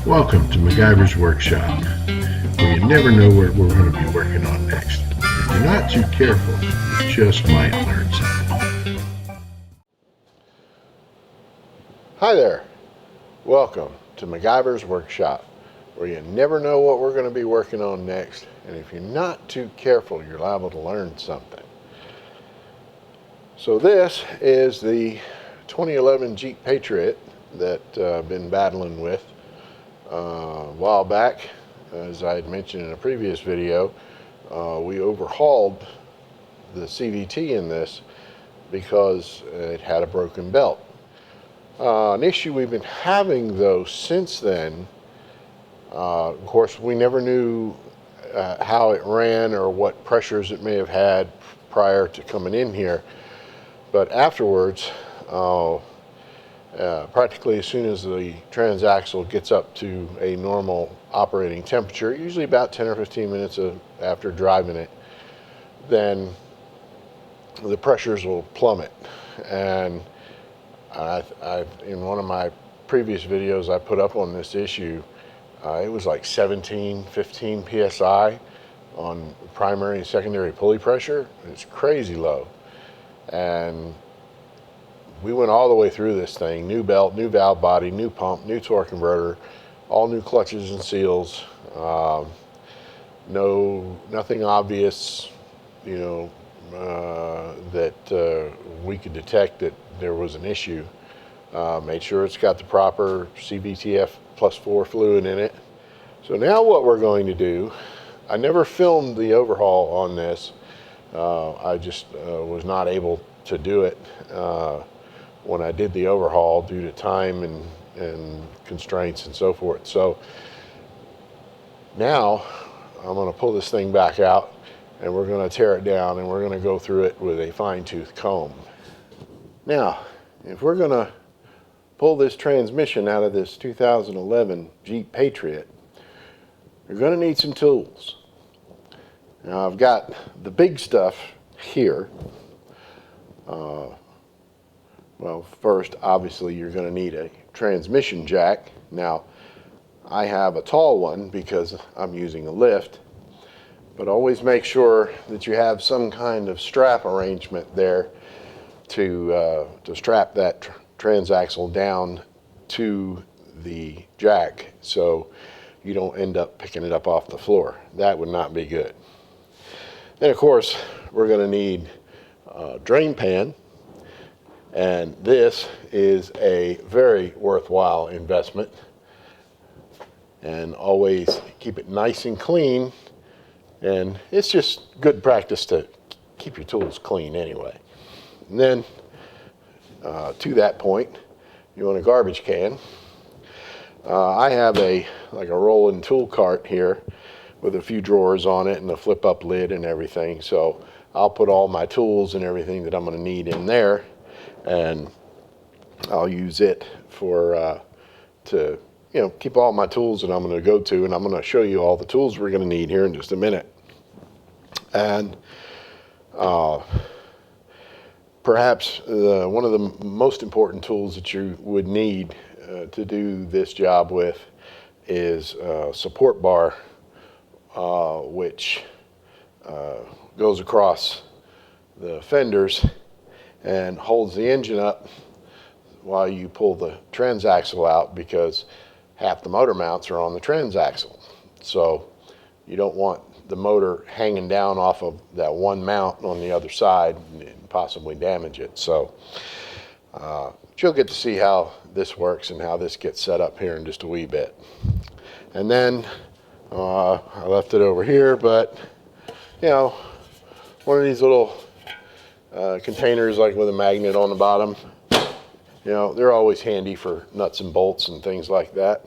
Welcome to MacGyver's Workshop, where you never know what we're going to be working on next. If you're not too careful, you just might learn something. Hi there. Welcome to MacGyver's Workshop, where you never know what we're going to be working on next, and if you're not too careful, you're liable to learn something. So this is the 2011 Jeep Patriot that I've been battling with a while back. As I had mentioned in a previous video, we overhauled the CVT in this because it had a broken belt. An issue we've been having though since then, of course we never knew how it ran or what pressures it may have had prior to coming in here, but afterwards, practically as soon as the transaxle gets up to a normal operating temperature, usually about 10 or 15 minutes after driving it, then the pressures will plummet. And in one of my previous videos I put up on this issue, it was like 17, 15 psi on primary and secondary pulley pressure. It's crazy low. And we went all the way through this thing: new belt, new valve body, new pump, new torque converter, all new clutches and seals. Nothing obvious, that we could detect that there was an issue. Made sure it's got the proper CVTF +4 fluid in it. So now what we're going to do, I never filmed the overhaul on this. I just was not able to do it when I did the overhaul due to time and constraints and so forth. So now I'm going to pull this thing back out and we're going to tear it down and we're going to go through it with a fine-tooth comb. Now, if we're going to pull this transmission out of this 2011 Jeep Patriot, you're going to need some tools. Now I've got the big stuff here. Well, first, obviously, you're going to need a transmission jack. Now, I have a tall one because I'm using a lift, but always make sure that you have some kind of strap arrangement there to strap that transaxle down to the jack so you don't end up picking it up off the floor. That would not be good. Then, of course, we're going to need a drain pan. And this is a very worthwhile investment. And always keep it nice and clean. And it's just good practice to keep your tools clean anyway. And then to that point, you want a garbage can. I have a rolling tool cart here with a few drawers on it and a flip up lid and everything. So I'll put all my tools and everything that I'm going to need in there. And I'll use it to keep all my tools that I'm going to go to, and I'm going to show you all the tools we're going to need here in just a minute. And perhaps one of the most important tools that you would need to do this job with is a support bar, which goes across the fenders and holds the engine up while you pull the transaxle out, because half the motor mounts are on the transaxle. So you don't want the motor hanging down off of that one mount on the other side and possibly damage it. So you'll get to see how this works and how this gets set up here in just a wee bit. And then I left it over here, but one of these little containers, like with a magnet on the bottom, they're always handy for nuts and bolts and things like that.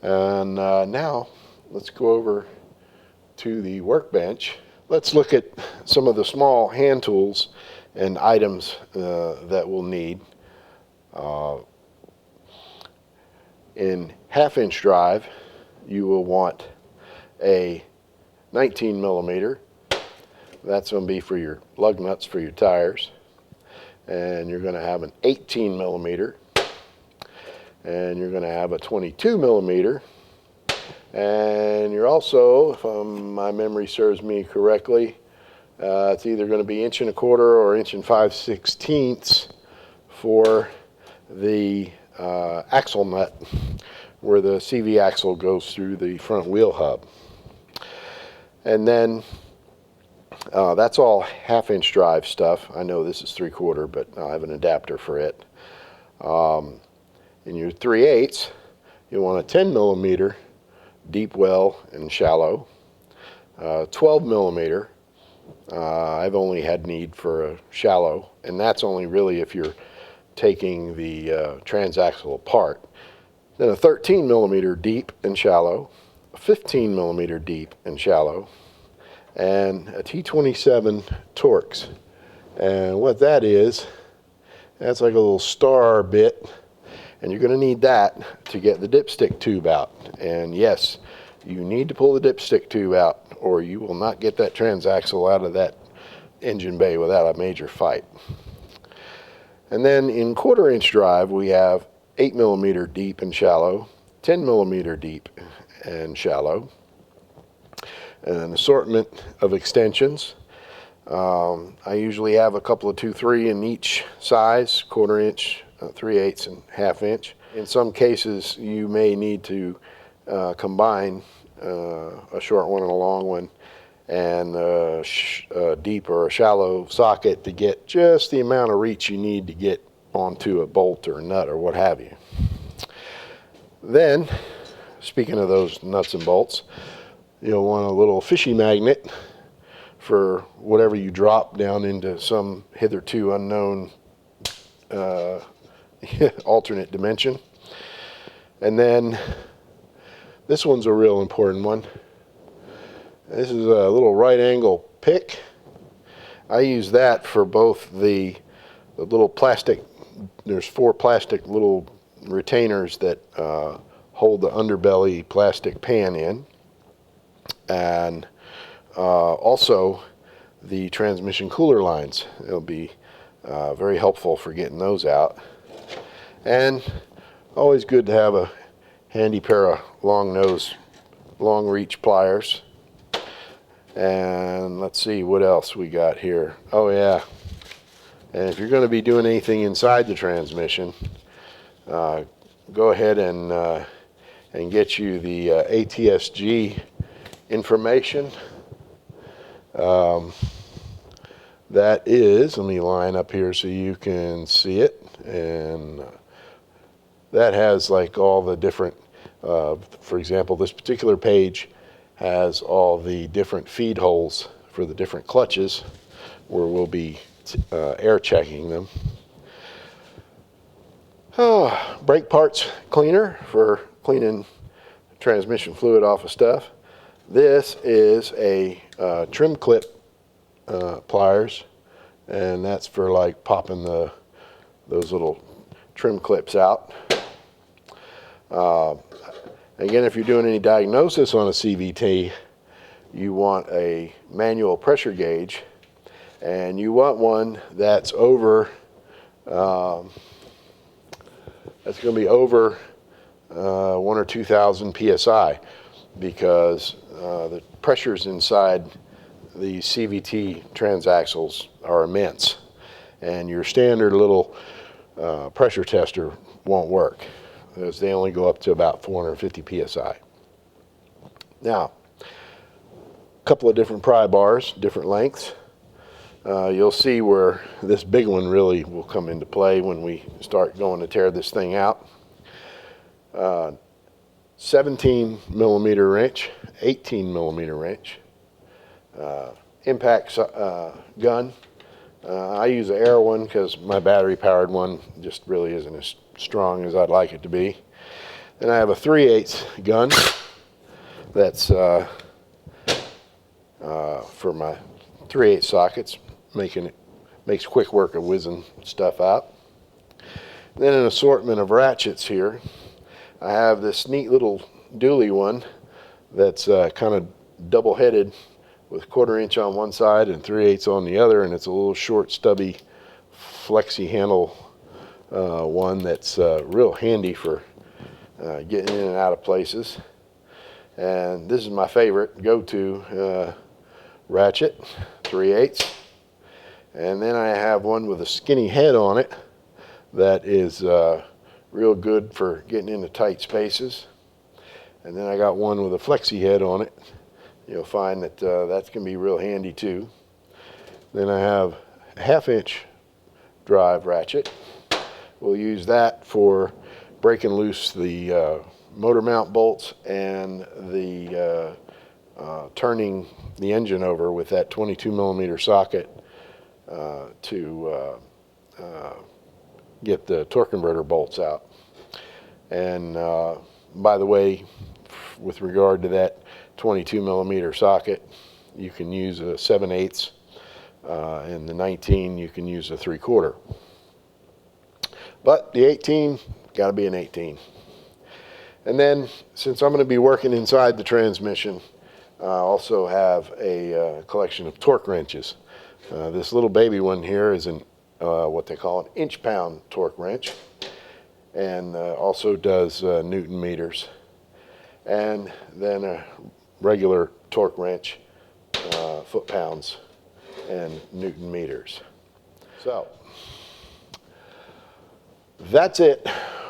And now let's go over to the workbench. Let's look at some of the small hand tools and items that we'll need. In 1/2-inch drive, you will want a 19 millimeter. That's going to be for your lug nuts for your tires. And you're going to have an 18 millimeter. and you're going to have a 22 millimeter. And you're also, if my memory serves me correctly, it's either going to be 1 1/4" or 1 5/16" for the axle nut, where the CV axle goes through the front wheel hub. And then that's all 1/2" drive stuff. I know this is 3/4, but I have an adapter for it. In your 3/8, you want a 10 millimeter deep well and shallow. 12 millimeter, I've only had need for a shallow, and that's only really if you're taking the transaxle apart. Then a 13 millimeter deep and shallow, a 15 millimeter deep and shallow, and a T27 Torx. And what that is, that's like a little star bit, and you're going to need that to get the dipstick tube out. And yes, you need to pull the dipstick tube out, or you will not get that transaxle out of that engine bay without a major fight. And then in 1/4" drive, we have 8 millimeter deep and shallow, 10 millimeter deep and shallow, and an assortment of extensions. I usually have a couple of 2-3 in each size, 1/4", 3/8, and 1/2". In some cases, you may need to combine a short one and a long one, and a deep or a shallow socket to get just the amount of reach you need to get onto a bolt or a nut or what have you. Then, speaking of those nuts and bolts, you'll want a little fishy magnet for whatever you drop down into some hitherto unknown alternate dimension. And then this one's a real important one. This is a little right angle pick. I use that for both the little plastic, there's 4 plastic little retainers that hold the underbelly plastic pan in, and also the transmission cooler lines. It'll be very helpful for getting those out. And always good to have a handy pair of long nose, long reach pliers. And let's see what else we got here. Oh yeah, and if you're going to be doing anything inside the transmission, go ahead and get you the ATSG information. That is, let me line up here so you can see it, and that has like all the different, for example, this particular page has all the different feed holes for the different clutches where we'll be air checking them. Brake parts cleaner for cleaning transmission fluid off of stuff. This is a trim clip pliers, and that's for like popping those little trim clips out. Again, if you're doing any diagnosis on a CVT, you want a manual pressure gauge, and you want one that's over, that's going to be over 1,000 or 2,000 psi, because the pressures inside the CVT transaxles are immense, and your standard little pressure tester won't work, because they only go up to about 450 psi. Now, a couple of different pry bars, different lengths. You'll see where this big one really will come into play when we start going to tear this thing out. 17 millimeter wrench, 18 millimeter wrench, impact gun. I use an air one because my battery powered one just really isn't as strong as I'd like it to be. Then I have a 3/8 gun that's for my 3/8 sockets, makes quick work of whizzing stuff out. Then an assortment of ratchets here. I have this neat little dually one that's kind of double-headed with 1/4 inch on one side and 3/8 on the other, and it's a little short, stubby, flexi handle one that's real handy for getting in and out of places. And this is my favorite go-to ratchet, 3/8. And then I have one with a skinny head on it that is real good for getting into tight spaces. And then I got one with a flexi head on it. You'll find that that's going to be real handy too. Then I have a 1/2-inch drive ratchet. We'll use that for breaking loose the motor mount bolts and the turning the engine over with that 22mm socket to get the torque converter bolts out. And by the way, with regard to that 22mm socket, you can use a 7/8, and the 19 you can use a 3/4. But the 18 got to be an 18. And then, since I'm going to be working inside the transmission, I also have a collection of torque wrenches. This little baby one here is what they call an inch-pound torque wrench, and also does Newton meters. And then a regular torque wrench, foot-pounds and Newton meters. So that's it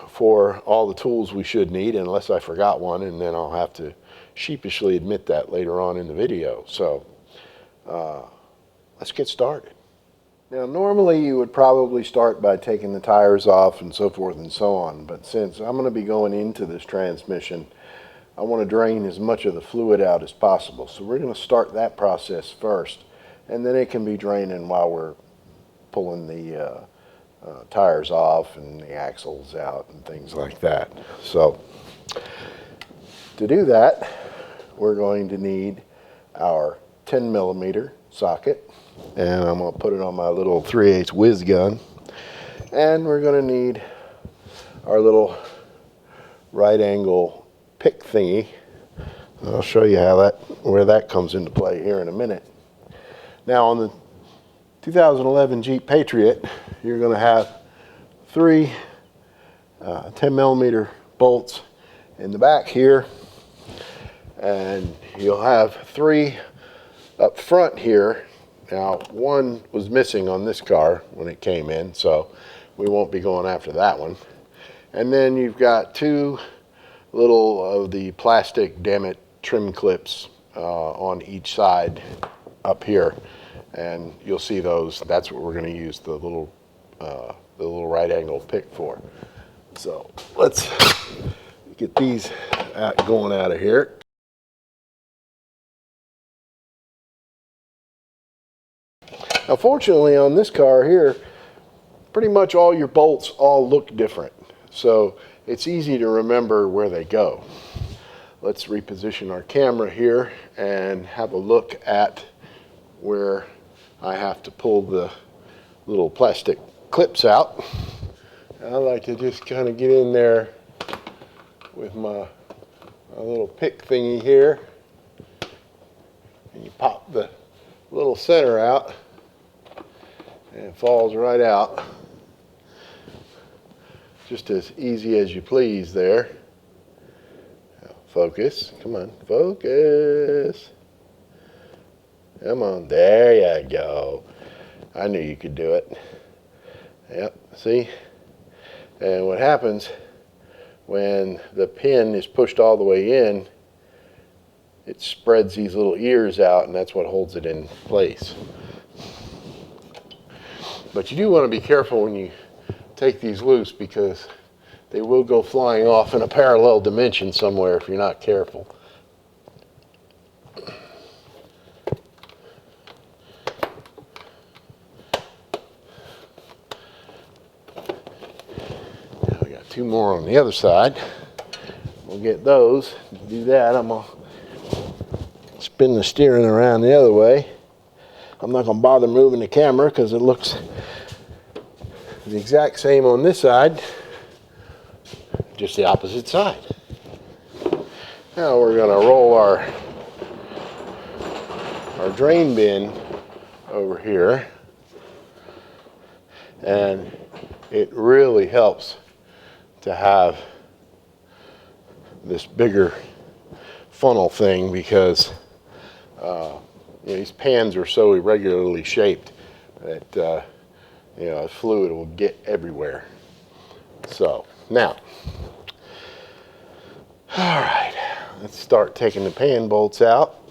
for all the tools we should need, unless I forgot one, and then I'll have to sheepishly admit that later on in the video. So let's get started. Now, normally you would probably start by taking the tires off and so forth and so on, but since I'm going to be going into this transmission, I want to drain as much of the fluid out as possible. So we're going to start that process first, and then it can be draining while we're pulling the tires off and the axles out and things like that. So to do that, we're going to need our 10mm socket, and I'm going to put it on my little 3/8 whiz gun, and we're going to need our little right angle pick thingy. I'll show you where that comes into play here in a minute. Now, on the 2011 Jeep Patriot, you're going to have 3 10mm bolts in the back here, and you'll have 3 up front here. Now, one was missing on this car when it came in, so we won't be going after that one. And then you've got 2 little of the plastic dammit trim clips on each side up here, and you'll see those. That's what we're going to use the little right angle pick for. So let's get these going out of here. Now, fortunately, on this car here, pretty much all your bolts all look different, so it's easy to remember where they go. Let's reposition our camera here and have a look at where I have to pull the little plastic clips out. I like to just kind of get in there with my little pick thingy here, and you pop the little center out, and it falls right out. Just as easy as you please there. Now, focus, come on, focus. Come on, there you go. I knew you could do it. Yep, see? And what happens when the pin is pushed all the way in, it spreads these little ears out, and that's what holds it in place. But you do want to be careful when you take these loose, because they will go flying off in a parallel dimension somewhere if you're not careful. Now we got 2 more on the other side. We'll get those. To do that, I'm going to spin the steering around the other way. I'm not going to bother moving the camera because it looks the exact same on this side, just the opposite side. Now we're going to roll our drain bin over here, and it really helps to have this bigger funnel thing because these pans are so irregularly shaped that fluid will get everywhere. So now, all right, let's start taking the pan bolts out.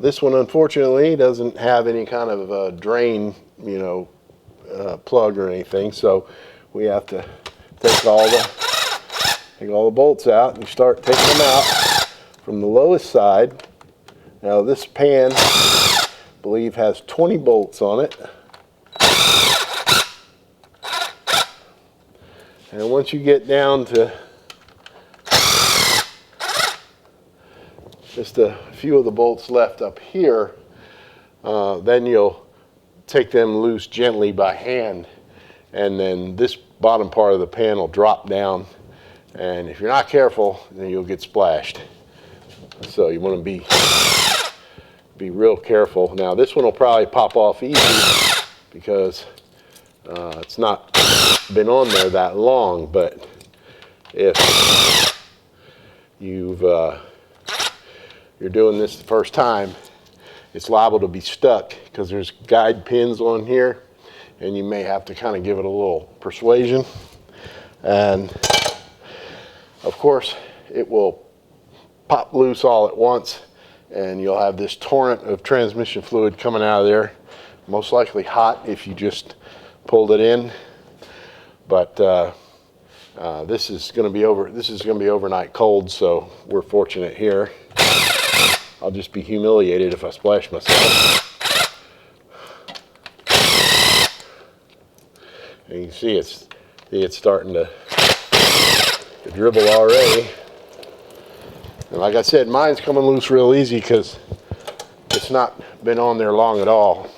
This one unfortunately doesn't have any kind of drain, plug or anything, so we have to take all the bolts out and start taking them out from the lowest side. Now this pan, I believe, has 20 bolts on it. And once you get down to just a few of the bolts left up here, then you'll take them loose gently by hand, and then this bottom part of the pan will drop down, and if you're not careful, then you'll get splashed. So you want to be real careful. Now this one will probably pop off easy because it's not been on there that long, but if you're doing this the first time, it's liable to be stuck because there's guide pins on here, and you may have to kind of give it a little persuasion, and of course it will pop loose all at once, and you'll have this torrent of transmission fluid coming out of there, most likely hot if you just pulled it in. But this is going to be overnight cold, so we're fortunate here. I'll just be humiliated if I splash myself. And you can see it's starting to dribble already. And like I said, mine's coming loose real easy because it's not been on there long at all.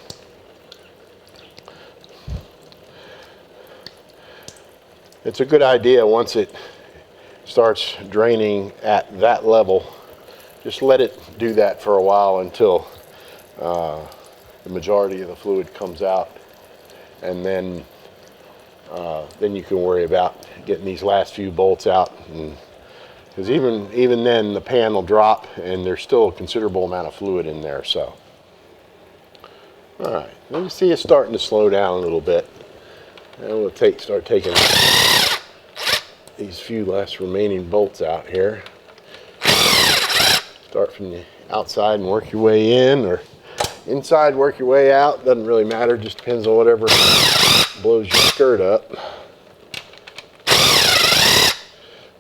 It's a good idea once it starts draining at that level, just let it do that for a while until the majority of the fluid comes out, and then you can worry about getting these last few bolts out, because even then the pan will drop and there's still a considerable amount of fluid in there. So all right, you see it's starting to slow down a little bit, and we'll start taking these few last remaining bolts out here. Start from the outside and work your way in, or inside work your way out. Doesn't really matter, just depends on whatever blows your skirt up.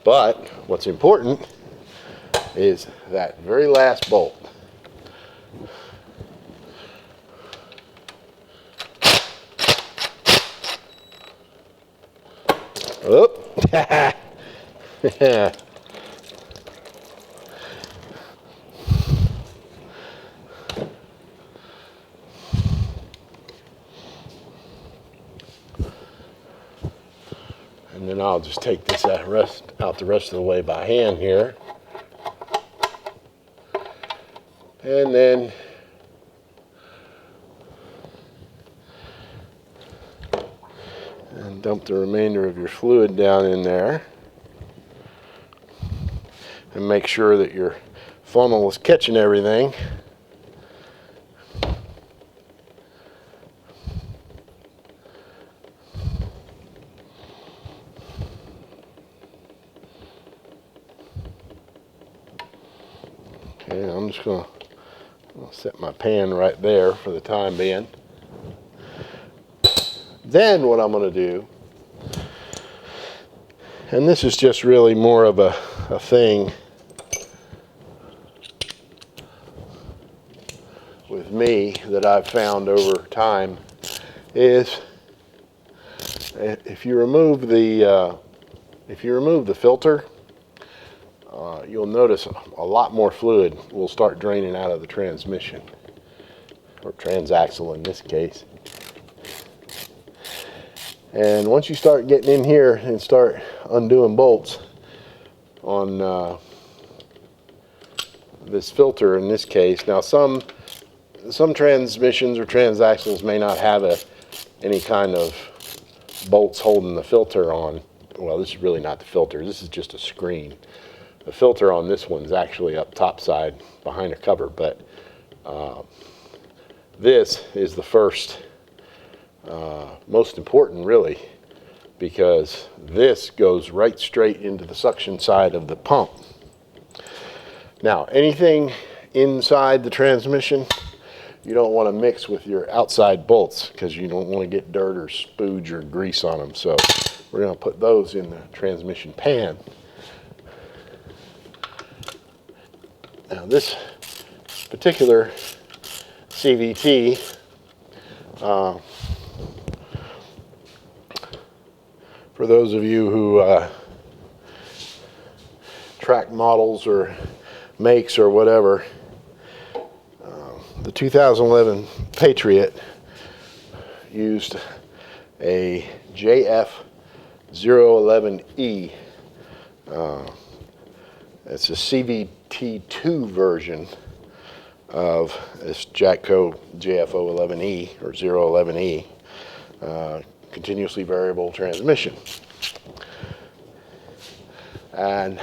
But what's important is that very last bolt. Oop. Yeah. And then I'll just take this out the rest of the way by hand here. And then dump the remainder of your fluid down in there. And make sure that your funnel is catching everything. Okay, I'm just going to set my pan right there for the time being. Then what I'm going to do, and this is just really more of a thing with me that I've found over time, is if you remove the filter, you'll notice a lot more fluid will start draining out of the transmission, or transaxle in this case. And once you start getting in here and start undoing bolts on this filter in this case, now some transmissions or transaxles may not have any kind of bolts holding the filter on. Well, this is really not the filter, this is just a screen. The filter on this one's actually up top side behind a cover, but this is the first, most important really, because this goes right straight into the suction side of the pump. Now, anything inside the transmission, you don't want to mix with your outside bolts because you don't want to get dirt or spooge or grease on them. So we're going to put those in the transmission pan. Now this particular CVT, for those of you who track models or makes or whatever, the 2011 Patriot used a JF011E. It's a CVT2 version of this Jatco JF011E or 011E, continuously variable transmission. And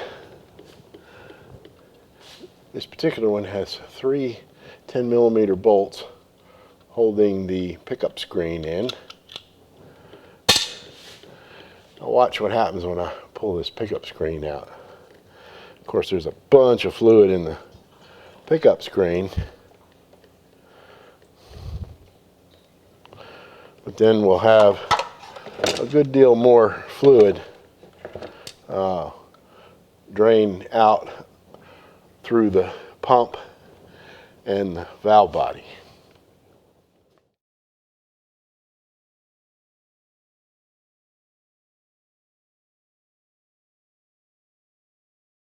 this particular one has 3 10mm bolts holding the pickup screen in. Now watch what happens when I pull this pickup screen out. Of course, there's a bunch of fluid in the pickup screen, but then we'll have a good deal more fluid drain out through the pump and the valve body.